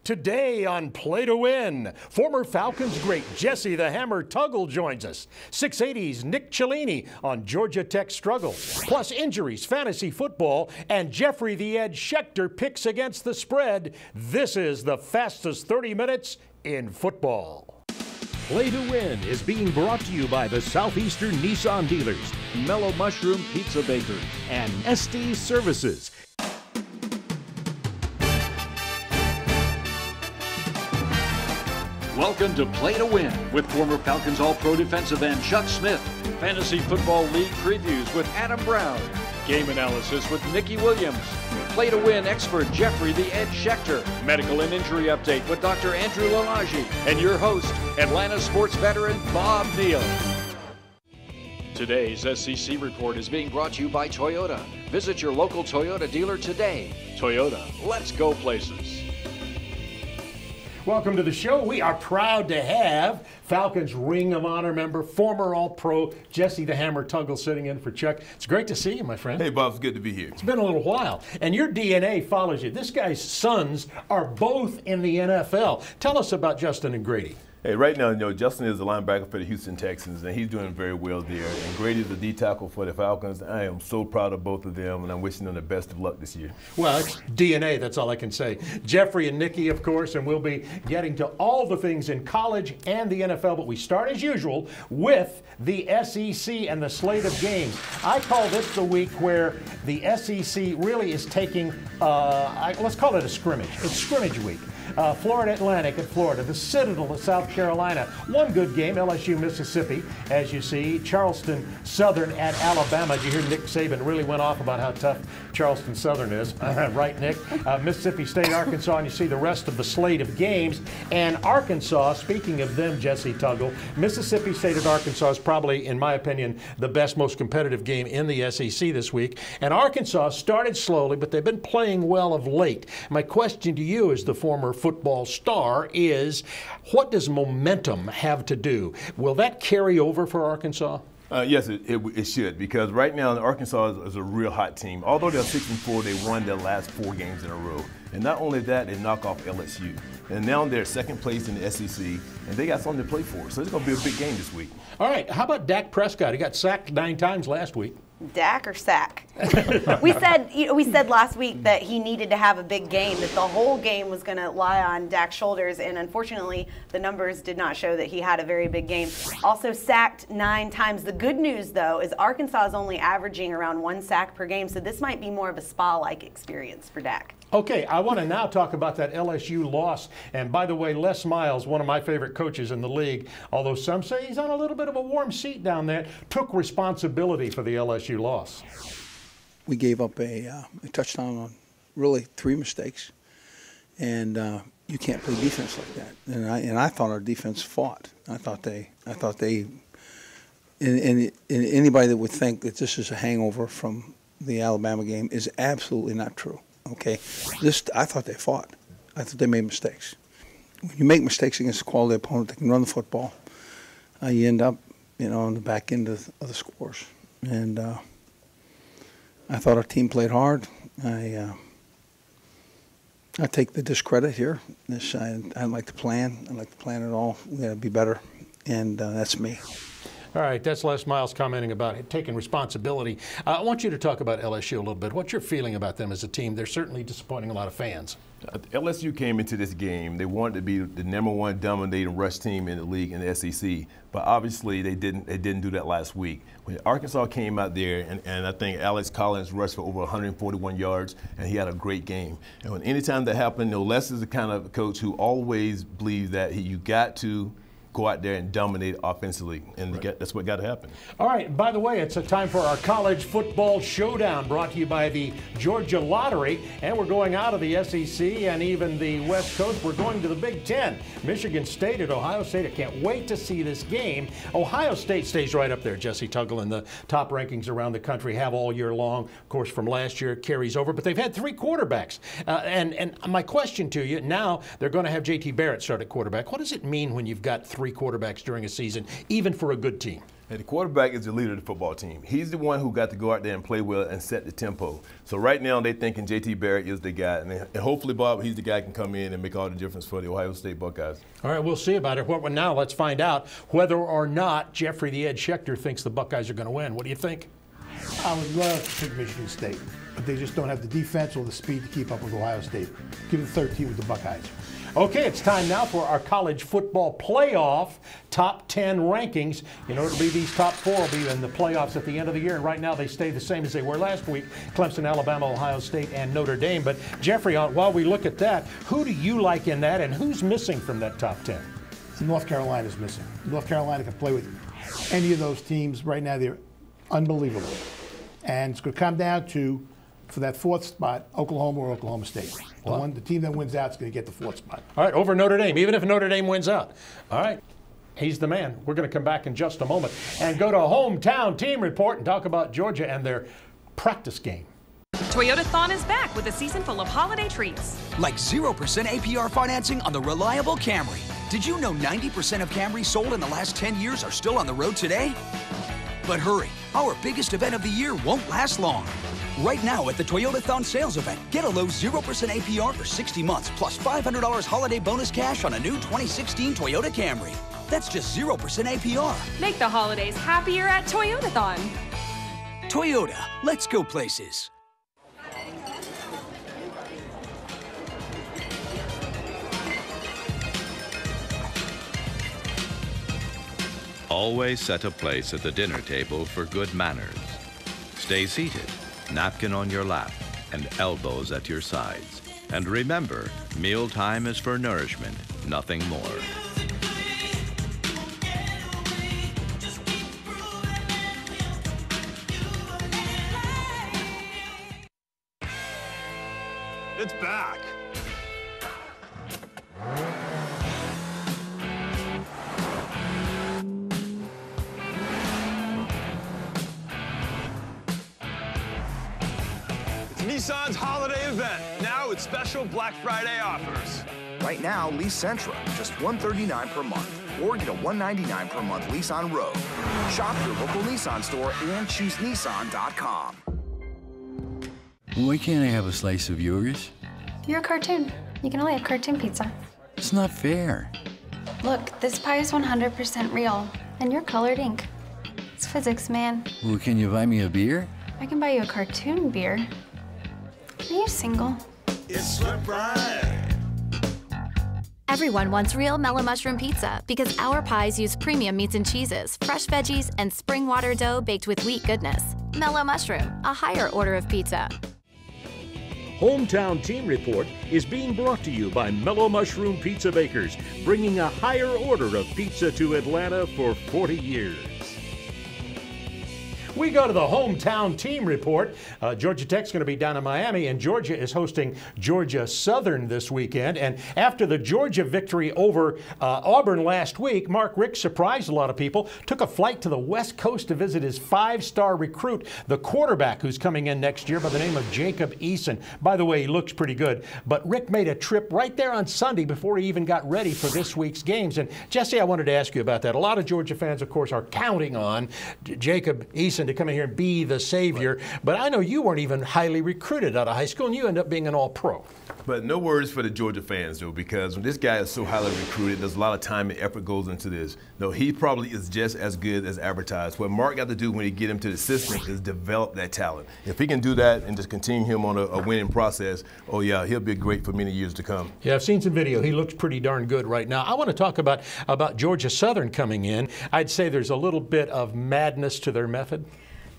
Today on Play to Win, former Falcons great Jesse the Hammer Tuggle joins us. 680's Nick Cellini on Georgia Tech struggles, plus injuries, fantasy football, and Jeffrey the Ed Schechter picks against the spread. This is the fastest 30 minutes in football. Play to Win is being brought to you by the Southeastern Nissan dealers, Mellow Mushroom Pizza Bakers, and SD Services. Welcome to Play to Win with former Falcons All-Pro defensive end Chuck Smith, Fantasy Football League previews with Adam Brown, game analysis with Nikki Williams, Play to Win expert Jeffrey the Ed Schechter, medical and injury update with Dr. Andrew Lalage, and your host, Atlanta sports veteran Bob Neal. Today's SEC report is being brought to you by Toyota. Visit your local Toyota dealer today. Toyota, let's go places. Welcome to the show. We are proud to have Falcons Ring of Honor member, former All-Pro Jesse the Hammer Tuggle sitting in for Chuck. It's great to see you, my friend. Hey, Bob, it's good to be here. It's been a little while, and your DNA follows you. This guy's sons are both in the NFL. Tell us about Justin and Grady. Hey, right now, Justin is a linebacker for the Houston Texans, and he's doing very well there. And Grady's a D tackle for the Falcons. I am so proud of both of them, and I'm wishing them the best of luck this year. Well, it's DNA, that's all I can say. Jeffrey and Nikki, of course, and we'll be getting to all the things in college and the NFL, but we start, as usual, with the SEC and the slate of games. I call this the week where the SEC really is taking, let's call it a scrimmage. It's scrimmage week. Florida Atlantic at Florida, the Citadel at South Carolina. One good game, LSU, Mississippi, as you see. Charleston Southern at Alabama. Did you hear Nick Saban really went off about how tough Charleston Southern is? Right, Nick? Mississippi State, Arkansas, and you see the rest of the slate of games. And Arkansas, speaking of them, Jesse Tuggle, Mississippi State at Arkansas is probably, in my opinion, the best, most competitive game in the SEC this week. And Arkansas started slowly, but they've been playing well of late. My question to you as the former football star is, what does momentum have to do? Will that carry over for Arkansas? Yes, it should, because right now Arkansas is a real hot team. Although they're 6-4, they won their last 4 games in a row. And not only that, they knock off LSU. And now they're second place in the SEC, and they got something to play for. So it's going to be a big game this week. All right, how about Dak Prescott? He got sacked 9 times last week. Dak or sack? we said last week that he needed to have a big game, that the whole game was going to lie on Dak's shoulders, and unfortunately the numbers did not show that he had a very big game. Also sacked 9 times. The good news, though, is Arkansas is only averaging around 1 sack per game, so this might be more of a spa-like experience for Dak. Okay, I want to now talk about that LSU loss. And by the way, Les Miles, one of my favorite coaches in the league, although some say he's on a little bit of a warm seat down there, took responsibility for the LSU loss. We gave up a touchdown on really 3 mistakes, and you can't play defense like that. And I thought our defense fought. I thought they. And anybody that would think that this is a hangover from the Alabama game is absolutely not true. Okay, I thought they fought. I thought they made mistakes. When you make mistakes against a quality opponent that can run the football, you end up, on the back end of the scores. And I thought our team played hard. I take the discredit here. I like to plan. I like to plan it all. We got to be better, and that's me. All right, that's Les Miles commenting about taking responsibility. I want you to talk about LSU a little bit. What's your feeling about them as a team? They're certainly disappointing a lot of fans. LSU came into this game, they wanted to be the #1 dominating rush team in the league in the SEC, but obviously they didn't do that last week. When Arkansas came out there, and I think Alex Collins rushed for over 141 yards, and he had a great game. And when anytime that happened, Les is the kind of coach who always believes that you got to go out there and dominate offensively, and right. That's what got to happen. All right, by the way, it's a time for our college football showdown brought to you by the Georgia Lottery, and we're going out of the SEC and even the West Coast. We're going to the Big Ten. Michigan State at Ohio State. I can't wait to see this game. Ohio State stays right up there, Jesse Tuggle, in the top rankings around the country, have all year long. Of course, from last year, it carries over, but they've had 3 quarterbacks. And my question to you, now they're going to have J.T. Barrett start at quarterback. What does it mean when you've got 3 quarterbacks during a season, even for a good team? And the quarterback is the leader of the football team. He's the one who got to go out there and play well and set the tempo. So right now they're thinking J.T. Barrett is the guy. And hopefully, Bob, he's the guy who can come in and make all the difference for the Ohio State Buckeyes. All right, we'll see about it. Well, now let's find out whether or not Jeffrey the Ed Schechter thinks the Buckeyes are going to win. What do you think? I would love to pick Michigan State, but they just don't have the defense or the speed to keep up with Ohio State. Give it 13 with the Buckeyes. Okay, it's time now for our college football playoff top 10 rankings. You know, it'll be these top 4 will be in the playoffs at the end of the year, and right now they stay the same as they were last week: Clemson, Alabama, Ohio State, and Notre Dame. But Jeffrey, while we look at that, who do you like in that, and who's missing from that top 10? North Carolina's missing. North Carolina can play with any of those teams. Right now they're unbelievable. And it's going to come down to, for that 4th spot, Oklahoma or Oklahoma State. The team that wins out is going to get the 4th spot. All right, over Notre Dame, even if Notre Dame wins out. All right, he's the man. We're going to come back in just a moment and go to Hometown Team Report and talk about Georgia and their practice game. Toyotathon is back with a season full of holiday treats. Like 0% APR financing on the reliable Camry. Did you know 90% of Camrys sold in the last 10 years are still on the road today? But hurry, our biggest event of the year won't last long. Right now at the Toyotathon sales event, get a low 0% APR for 60 months plus $500 holiday bonus cash on a new 2016 Toyota Camry. That's just 0% APR. Make the holidays happier at Toyotathon. Toyota, let's go places. Always set a place at the dinner table for good manners. Stay seated, napkin on your lap, and elbows at your sides. And remember, mealtime is for nourishment, nothing more. It's back. Nissan's holiday event, now with special Black Friday offers. Right now, lease Sentra, just $139 per month, or get a $199 per month lease on Rogue. Shop your local Nissan store and choose Nissan.com. Why can't I have a slice of yours? You're a cartoon. You can only have cartoon pizza. It's not fair. Look, this pie is 100% real, and you're colored ink. It's physics, man. Well, can you buy me a beer? I can buy you a cartoon beer. Are you single? It's right. Everyone wants real Mellow Mushroom Pizza because our pies use premium meats and cheeses, fresh veggies, and spring water dough baked with wheat goodness. Mellow Mushroom, a higher order of pizza. Hometown Team Report is being brought to you by Mellow Mushroom Pizza Bakers, bringing a higher order of pizza to Atlanta for 40 years. We go to the Hometown Team Report. Georgia Tech's going to be down in Miami, and Georgia is hosting Georgia Southern this weekend. And after the Georgia victory over Auburn last week, Mark Richt surprised a lot of people, took a flight to the West Coast to visit his 5-star recruit, the quarterback who's coming in next year by the name of Jacob Eason. By the way, he looks pretty good. But Richt made a trip right there on Sunday before he even got ready for this week's games. And Jesse, I wanted to ask you about that. A lot of Georgia fans, of course, are counting on Jacob Eason to come in here and be the savior, but I know you weren't even highly recruited out of high school, and you end up being an all-pro. But no worries for the Georgia fans, though, because when this guy is so highly recruited, there's a lot of time and effort goes into this. No, he probably is just as good as advertised. What Mark got to do when he get him to the system is develop that talent. If he can do that and just continue him on a winning process, oh yeah, he'll be great for many years to come. Yeah, I've seen some video. He looks pretty darn good right now. I want to talk about Georgia Southern coming in. I'd say there's a little bit of madness to their method.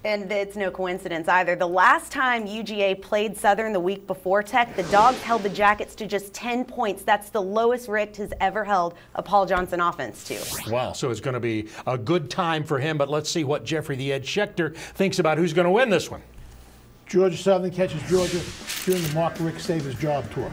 And it's no coincidence either. The last time UGA played Southern the week before Tech, the Dogs held the Jackets to just 10 points. That's the lowest Richt has ever held a Paul Johnson offense to. Wow, so it's going to be a good time for him, but let's see what Jeffrey the Ed Schechter thinks about who's going to win this one. Georgia Southern catches Georgia during the Mark Richt Save His Job tour.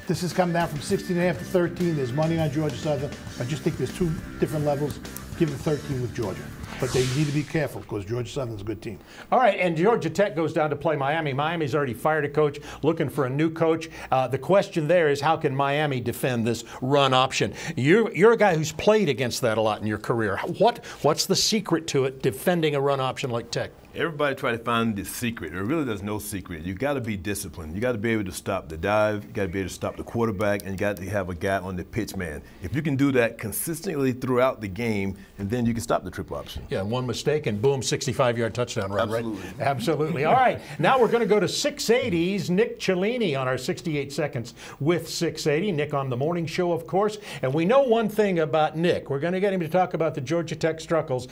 This has come down from 16.5 to 13. There's money on Georgia Southern. I just think there's 2 different levels. give the 13 with Georgia. But they need to be careful because Georgia Southern's a good team. All right, and Georgia Tech goes down to play Miami. Miami's already fired a coach, looking for a new coach. The question there is, how can Miami defend this run option? You're a guy who's played against that a lot in your career. What's the secret to it, defending a run option like Tech? Everybody try to find the secret. There really there's no secret. You got to be disciplined. You got to be able to stop the dive. You got to be able to stop the quarterback, and you got to have a guy on the pitch man. If you can do that consistently throughout the game, and then you can stop the triple option. Yeah, one mistake and boom, 65-yard touchdown run, Absolutely. right? Absolutely. All right, now we're going to go to 680's Nick Cellini on our 68 Seconds with 680. Nick on the morning show, of course. And we know one thing about Nick. We're going to get him to talk about the Georgia Tech struggles,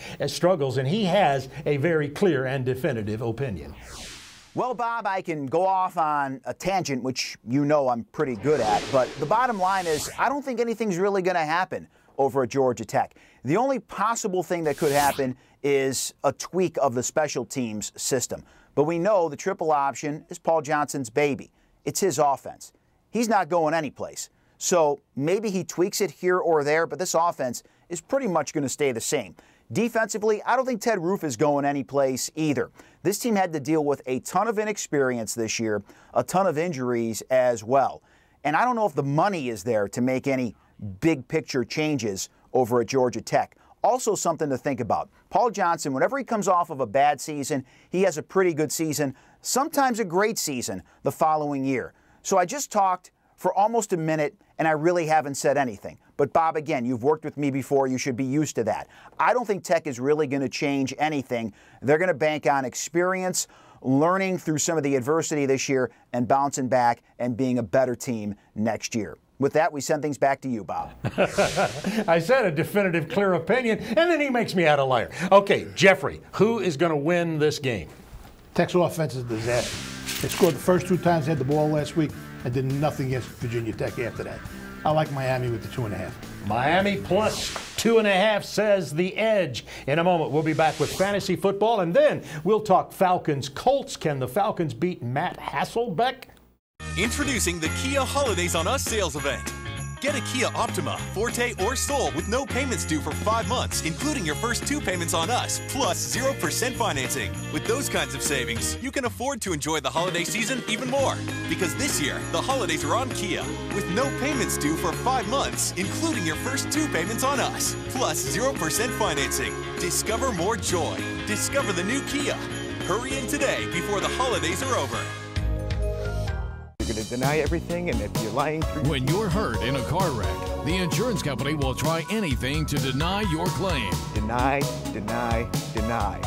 and he has a very clear and definitive opinion. Well, Bob, I can go off on a tangent, which you know I'm pretty good at, but the bottom line is I don't think anything's really going to happen over at Georgia Tech. The only possible thing that could happen is a tweak of the special teams system. But we know the triple option is Paul Johnson's baby. It's his offense. He's not going anyplace. So maybe he tweaks it here or there, but this offense is pretty much going to stay the same. Defensively, I don't think Ted Roof is going anyplace either. This team had to deal with a ton of inexperience this year, a ton of injuries as well. And I don't know if the money is there to make any big picture changes over at Georgia Tech. Also something to think about. Paul Johnson, whenever he comes off of a bad season, he has a pretty good season, sometimes a great season the following year. So I just talked for almost a minute, and I really haven't said anything. But Bob, again, you've worked with me before. You should be used to that. I don't think Tech is really going to change anything. They're going to bank on experience, learning through some of the adversity this year, and bouncing back and being a better team next year. With that, we send things back to you, Bob. I said a definitive, clear opinion, and then he makes me out a liar. Okay, Jeffrey, who is going to win this game? Tech's offense is a disaster. They scored the first 2 times they had the ball last week and did nothing against Virginia Tech after that. I like Miami with the 2.5. Miami plus 2.5, says the Edge. In a moment, we'll be back with fantasy football, and then we'll talk Falcons Colts. Can the Falcons beat Matt Hasselbeck? Introducing the Kia Holidays on Us sales event. Get a Kia Optima, Forte, or Soul with no payments due for 5 months, including your first 2 payments on us, plus 0% financing. With those kinds of savings, you can afford to enjoy the holiday season even more. Because this year, the holidays are on Kia, with no payments due for 5 months, including your first 2 payments on us, plus 0% financing. Discover more joy. Discover the new Kia. Hurry in today before the holidays are over. You're going to deny everything, and if you're lying through... When you're hurt in a car wreck, the insurance company will try anything to deny your claim. Deny, deny, deny.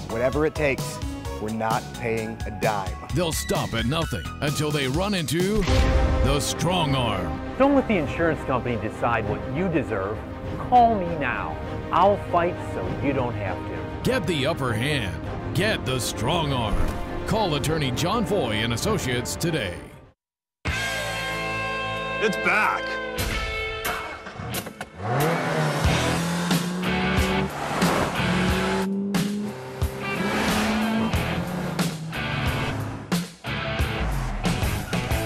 Whatever it takes, we're not paying a dime. They'll stop at nothing until they run into the strong arm. Don't let the insurance company decide what you deserve. Call me now. I'll fight so you don't have to. Get the upper hand. Get the strong arm. Call attorney John Foy and Associates today. It's back.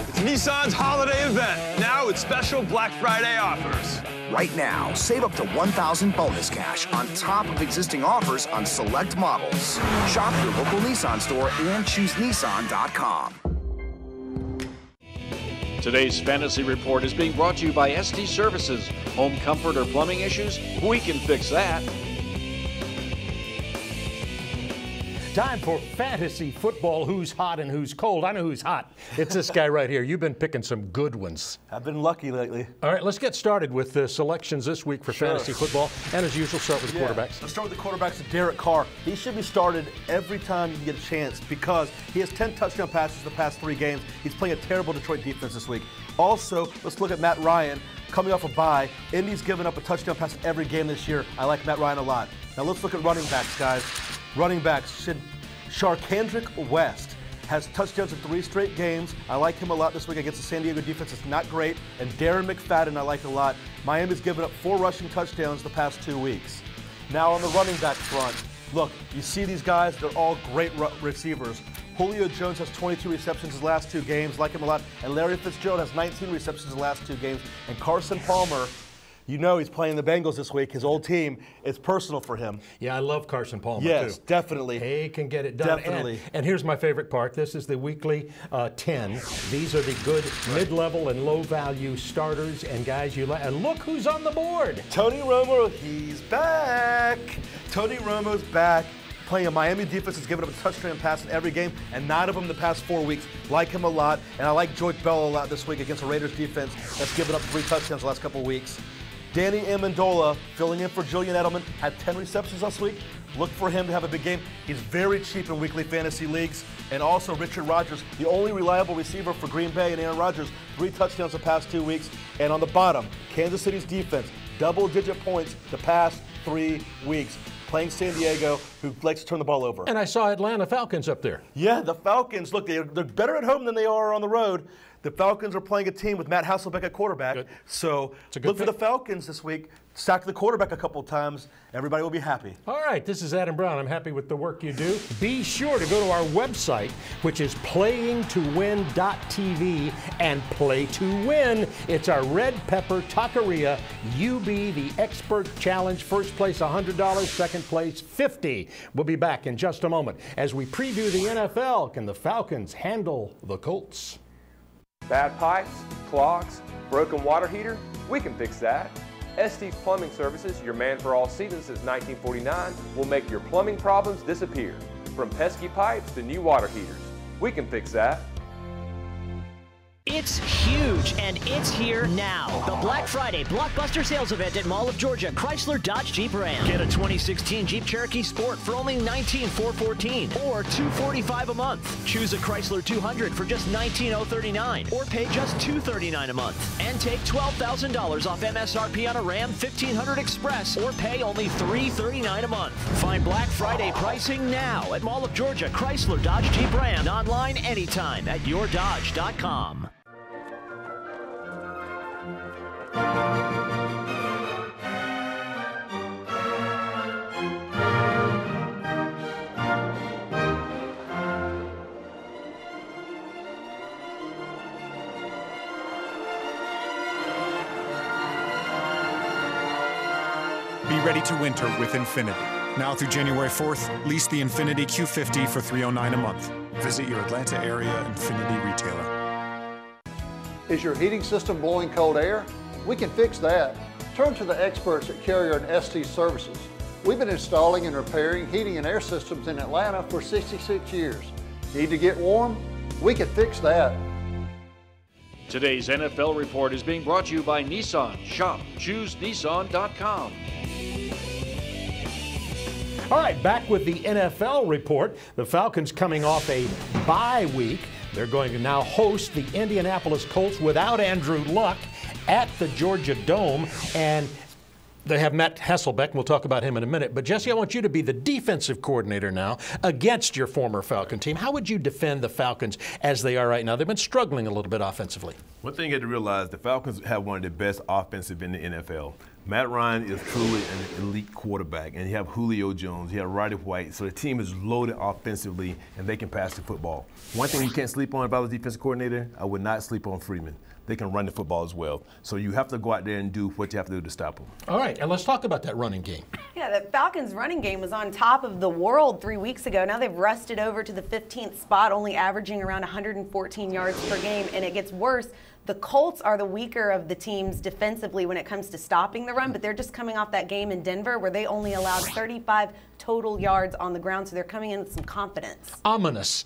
It's Nissan's holiday event, now with special Black Friday offers. Right now, save up to $1,000 bonus cash on top of existing offers on select models. Shop your local Nissan store and choose Nissan.com. Today's Fantasy Report is being brought to you by ST Services. Home comfort or plumbing issues? We can fix that. Time for fantasy football. Who's hot and who's cold? I know who's hot. It's this guy right here. You've been picking some good ones. I've been lucky lately. All right, let's get started with the selections this week for fantasy football. And as usual, start with the quarterbacks. Let's start with the quarterbacks. Derek Carr. He should be started every time you can get a chance because he has 10 touchdown passes the past 3 games. He's playing a terrible Detroit defense this week. Also, let's look at Matt Ryan. Coming off a bye, Indy's given up a touchdown pass every game this year. I like Matt Ryan a lot. Now let's look at running backs, guys. Running backs. Sharkandrick West has touchdowns in 3 straight games. I like him a lot this week against the San Diego defense. It's not great. And Darren McFadden I like a lot. Miami's given up 4 rushing touchdowns the past 2 weeks. Now on the running back front, look, you see these guys, they're all great receivers. Julio Jones has 22 receptions his last 2 games, like him a lot. And Larry Fitzgerald has 19 receptions his last 2 games. And Carson Palmer You know he's playing the Bengals this week. His old team. It's personal for him. Yeah, I love Carson Palmer, too. Yes, definitely. He can get it done. Definitely. And here's my favorite part. This is the weekly 10. These are the good mid-level and low-value starters and guys you like. And look who's on the board. Tony Romo, he's back. Tony Romo's back. Playing a Miami defense that's given up a touchdown pass in every game, and 9 of them the past 4 weeks. Like him a lot, and I like Joey Bell a lot this week against the Raiders defense that's given up 3 touchdowns the last couple of weeks. Danny Amendola, filling in for Julian Edelman, had 10 receptions last week. Look for him to have a big game. He's very cheap in weekly fantasy leagues. And also Richard Rodgers, the only reliable receiver for Green Bay, and Aaron Rodgers, 3 touchdowns the past 2 weeks. And on the bottom, Kansas City's defense, double-digit points the past 3 weeks. Playing San Diego, who likes to turn the ball over. And I saw Atlanta Falcons up there. Yeah, the Falcons, look, they're better at home than they are on the road. The Falcons are playing a team with Matt Hasselbeck at quarterback. Good. So look for the Falcons this week. Sack the quarterback a couple of times. Everybody will be happy. All right, this is Adam Brown. I'm happy with the work you do. Be sure to go to our website, which is playingtowin.tv, and play to win. It's our Red Pepper Taqueria UB, the Expert Challenge. First place $100, second place $50. We'll be back in just a moment as we preview the NFL. Can the Falcons handle the Colts? Bad pipes, clogs, broken water heater? We can fix that. Estes Plumbing Services, your man for all seasons since 1949, will make your plumbing problems disappear. From pesky pipes to new water heaters, we can fix that. It's huge, and it's here now. The Black Friday Blockbuster Sales Event at Mall of Georgia, Chrysler Dodge Jeep Ram. Get a 2016 Jeep Cherokee Sport for only $19,414 or $245 a month. Choose a Chrysler 200 for just $19,039 or pay just $239 a month. And take $12,000 off MSRP on a Ram 1500 Express or pay only $339 a month. Find Black Friday pricing now at Mall of Georgia, Chrysler Dodge Jeep Ram. Online anytime at yourdodge.com. Be ready to winter with Infiniti. Now through January 4th, lease the Infiniti Q50 for $309 a month. Visit your Atlanta area Infiniti retailer. Is your heating system blowing cold air? We can fix that. Turn to the experts at Carrier and Estes Services. We've been installing and repairing heating and air systems in Atlanta for 66 years. Need to get warm? We can fix that. Today's NFL Report is being brought to you by Nissan. Shop ChooseNissan.com. All right, back with the NFL Report. The Falcons coming off a bye week. They're going to now host the Indianapolis Colts without Andrew Luck at the Georgia Dome. And they have Matt Hasselbeck. We'll talk about him in a minute. But, Jesse, I want you to be the defensive coordinator now against your former Falcon team. How would you defend the Falcons as they are right now? They've been struggling a little bit offensively. One thing you have to realize, the Falcons have one of the best offensive in the NFL. Matt Ryan is truly an elite quarterback, and you have Julio Jones, you have Roddy White, so the team is loaded offensively, and they can pass the football. One thing you can't sleep on if I was defensive coordinator, I would not sleep on Freeman. They can run the football as well. So you have to go out there and do what you have to do to stop them. All right, and let's talk about that running game. Yeah, the Falcons' running game was on top of the world 3 weeks ago. Now they've rusted over to the 15th spot, only averaging around 114 yards per game, and it gets worse. The Colts are the weaker of the teams defensively when it comes to stopping the run, but they're just coming off that game in Denver where they only allowed 35 total yards on the ground, so they're coming in with some confidence. Ominous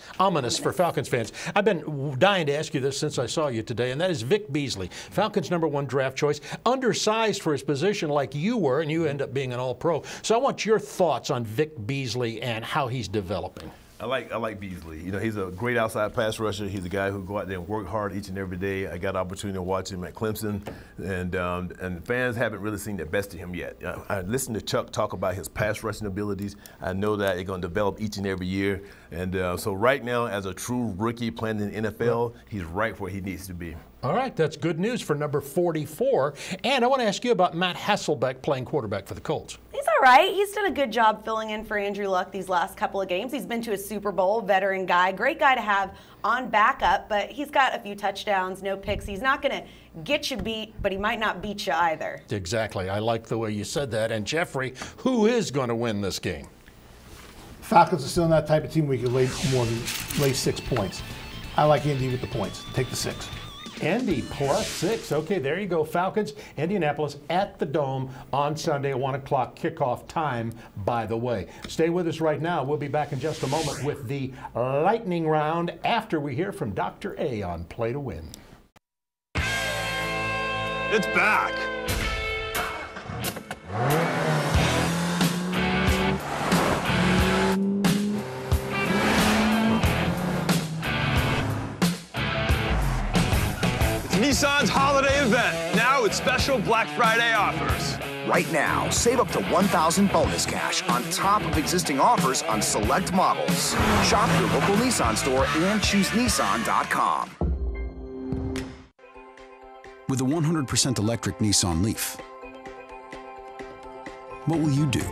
for Falcons fans. I've been dying to ask you this since I saw you today, and that is Vic Beasley, Falcons' #1 draft choice, undersized for his position like you were, and you end up being an All-Pro. So I want your thoughts on Vic Beasley and how he's developing. I like Beasley. You know, he's a great outside pass rusher. He's a guy who go out there and work hard each and every day. I got an opportunity to watch him at Clemson, and fans haven't really seen the best of him yet. I listened to Chuck talk about his pass rushing abilities. I know that they're going to develop each and every year. And so right now, as a true rookie playing in the NFL, he's right where he needs to be. All right, that's good news for number 44. And I want to ask you about Matt Hasselbeck playing quarterback for the Colts. He's all right. He's done a good job filling in for Andrew Luck these last couple of games. He's been to a Super Bowl, veteran guy, great guy to have on backup, but he's got a few touchdowns, no picks. He's not going to get you beat, but he might not beat you either. Exactly. I like the way you said that. And Jeffrey, who is going to win this game? Falcons are still not the type of team where you can lay 6 points. I like Indy with the points. Take the 6. Indy +6. Okay, there you go. Falcons, Indianapolis at the Dome on Sunday at 1 o'clock kickoff time, by the way. Stay with us right now. We'll be back in just a moment with the lightning round after we hear from Dr. A on Play to Win. It's back. Nissan's holiday event, now with special Black Friday offers. Right now, save up to $1,000 bonus cash on top of existing offers on select models. Shop your local Nissan store and choose Nissan.com. With a 100% electric Nissan Leaf, what will you do?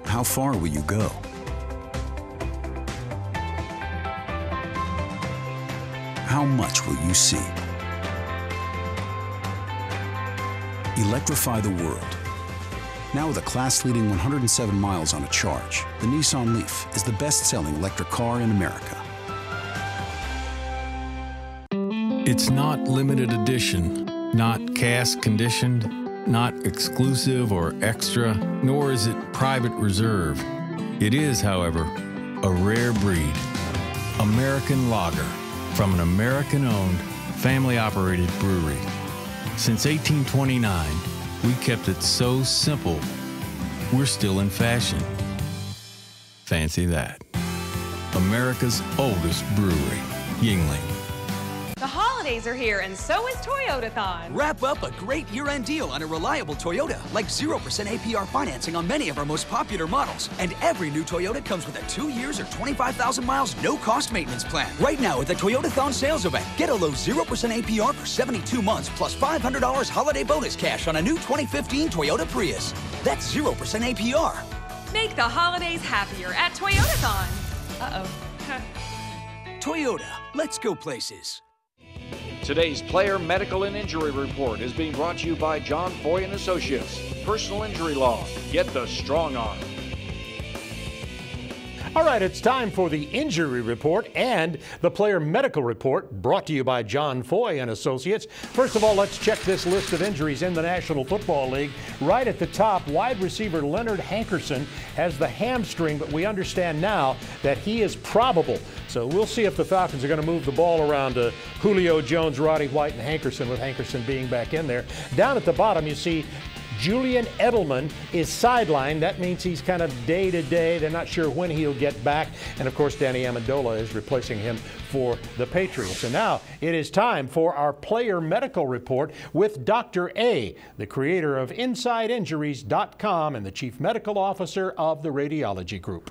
How far will you go? How much will you see? Electrify the world. Now with a class-leading 107 miles on a charge, the Nissan Leaf is the best-selling electric car in America. It's not limited edition, not cast conditioned, not exclusive or extra, nor is it private reserve. It is, however, a rare breed, American lager, from an American-owned, family-operated brewery. Since 1829, we kept it so simple, we're still in fashion. Fancy that. America's oldest brewery, Yuengling. The holidays are here, and so is Toyotathon. Wrap up a great year-end deal on a reliable Toyota, like 0% APR financing on many of our most popular models. And every new Toyota comes with a 2 years or 25,000 miles no-cost maintenance plan. Right now at the Toyotathon sales event, get a low 0% APR for 72 months, plus $500 holiday bonus cash on a new 2015 Toyota Prius. That's 0% APR. Make the holidays happier at Toyotathon. Uh-oh. Toyota, let's go places. Today's Player Medical and Injury Report is being brought to you by John Foy and Associates. Personal injury law. Get the strong arm. All right, it's time for the injury report and the player medical report, brought to you by John Foy and Associates. First of all, let's check this list of injuries in the National Football League. Right at the top, wide receiver Leonard Hankerson has the hamstring, but we understand now that he is probable. So we'll see if the Falcons are going to move the ball around to Julio Jones, Roddy White, and Hankerson, with Hankerson being back in there. Down at the bottom, you see Julian Edelman is sidelined. That means he's kind of day-to-day. They're not sure when he'll get back. And, of course, Danny Amendola is replacing him for the Patriots. And now it is time for our player medical report with Dr. A, the creator of InsideInjuries.com and the chief medical officer of the Radiology Group.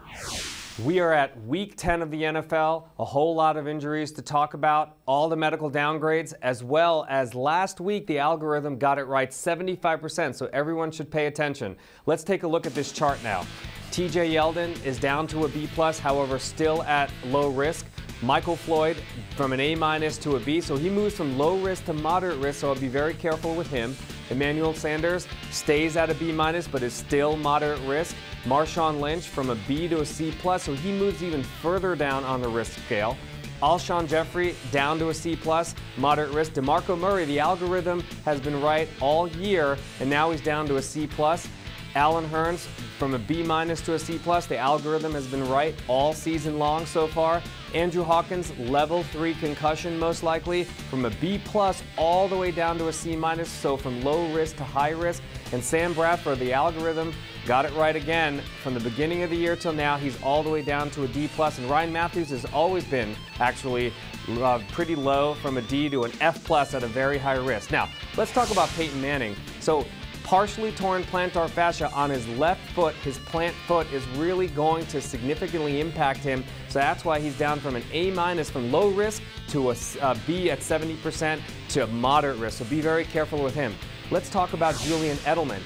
We are at week 10 of the NFL, a whole lot of injuries to talk about, all the medical downgrades, as well as last week the algorithm got it right 75%, so everyone should pay attention. Let's take a look at this chart now. TJ Yeldon is down to a B+, however still at low risk. Michael Floyd from an A- to a B, so he moves from low risk to moderate risk, so I'll be very careful with him. Emmanuel Sanders stays at a B- but is still moderate risk. Marshawn Lynch from a B to a C+, so he moves even further down on the risk scale. Alshon Jeffrey down to a C+, moderate risk. DeMarco Murray, the algorithm has been right all year, and now he's down to a C+. Allen Hurns from a B- to a C+. The algorithm has been right all season long so far. Andrew Hawkins, level 3 concussion most likely, from a B+ all the way down to a C-, so from low risk to high risk. And Sam Bradford, the algorithm got it right again. From the beginning of the year till now, he's all the way down to a D+. And Ryan Matthews has always been actually pretty low, from a D to an F+ at a very high risk. Now, let's talk about Peyton Manning. So, partially torn plantar fascia on his left foot. His plant foot is really going to significantly impact him. So that's why he's down from an A- from low risk to a B at 70% to moderate risk. So be very careful with him. Let's talk about Julian Edelman.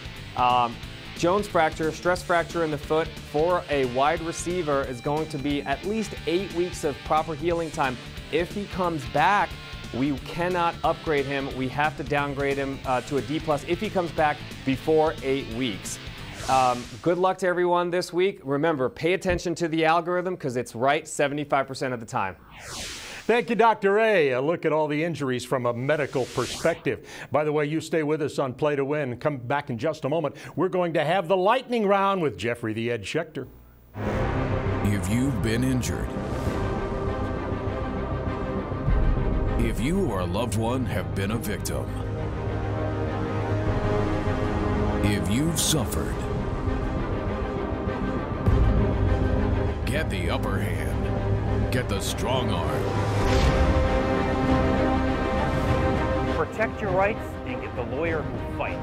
Jones fracture, stress fracture in the foot for a wide receiver is going to be at least 8 weeks of proper healing time. If he comes back, we cannot upgrade him. We have to downgrade him to a D+ if he comes back before 8 weeks. Good luck to everyone this week. Remember, pay attention to the algorithm because it's right 75% of the time. Thank you, Dr. A. A look at all the injuries from a medical perspective. By the way, you stay with us on Play to Win. Come back in just a moment. We're going to have the lightning round with Jeffrey the Ed Schechter. If you've been injured, if you or a loved one have been a victim, if you've suffered, get the upper hand. Get the strong arm. Protect your rights and get the lawyer who fights.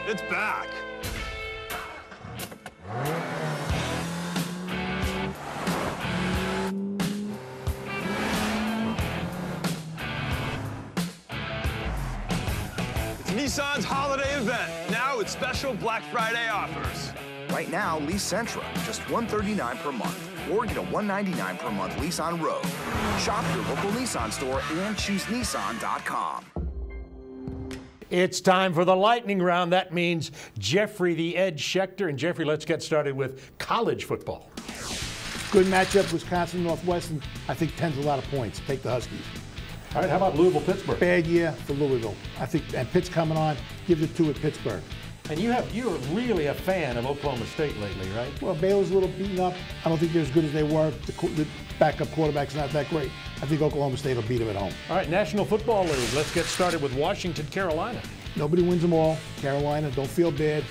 It's back. Nissan's holiday event, now with special Black Friday offers. Right now, lease Sentra, just $139 per month, or get a $199 per month lease on road. Shop your local Nissan store and choose Nissan.com. It's time for the lightning round. That means Jeffrey the Ed Schechter. And Jeffrey, let's get started with college football. Good matchup, Wisconsin, Northwestern. I think 10's a lot of points. Take the Huskies. All right, how about Louisville, Pittsburgh? Bad year for Louisville. I think, and Pitt's coming on. Give the 2 at Pittsburgh. And you're really a fan of Oklahoma State lately, right? Well, Baylor's a little beaten up. I don't think they're as good as they were. The backup quarterback's not that great. I think Oklahoma State will beat them at home. All right, National Football League. Let's get started with Washington, Carolina. Nobody wins them all. Carolina, don't feel bad.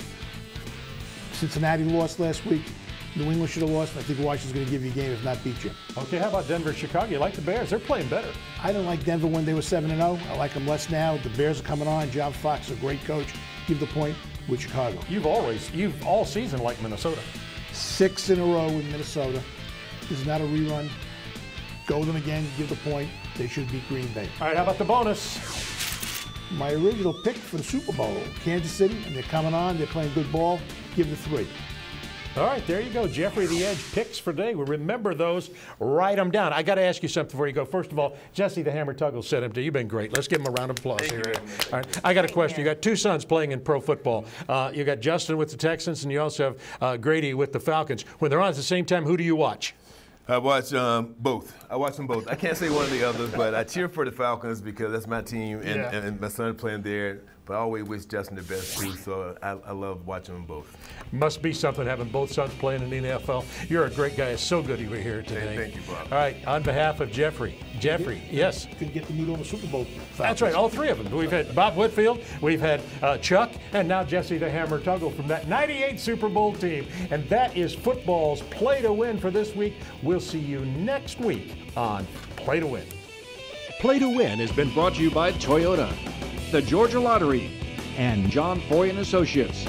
Cincinnati lost last week. New England should have lost. I think Washington's going to give you a game, if not beat you. Okay, how about Denver, Chicago? You like the Bears? They're playing better. I didn't like Denver when they were 7-0. I like them less now. The Bears are coming on. John Fox is a great coach. Give the point with Chicago. You've all season liked Minnesota. 6 in a row with Minnesota. This is not a rerun. Go them again. Give the point. They should beat Green Bay. All right, how about the bonus? My original pick for the Super Bowl, Kansas City, and they're coming on. They're playing good ball. Give the 3. All right, there you go. Jeffrey the Edge picks for today. Well, remember those. Write them down. I got to ask you something before you go. First of all, Jesse the Hammer Tuggle said him to you. You've been great. Let's give him a round of applause here. All right, I got a question. You got 2 sons playing in pro football. You got Justin with the Texans, and you also have Grady with the Falcons. When they're on at the same time, who do you watch? I watch both. I watch them both. I can't say one or the other, but I cheer for the Falcons because that's my team, and my son playing there. But I always wish Justin the best too, so I love watching them both. Must be something having both sons playing in the NFL. You're a great guy. It's so good you were here today. Thank you, Bob. All right, on behalf of Jeffrey, yes. Could get to meet all the Super Bowl Falcons. That's right, all 3 of them. We've had Bob Whitfield, we've had Chuck, and now Jesse the Hammer Tuggle from that '98 Super Bowl team. And that is football's Play to Win for this week. We'll see you next week on Play to Win. Play to Win has been brought to you by Toyota, the Georgia Lottery, and John Foy and Associates.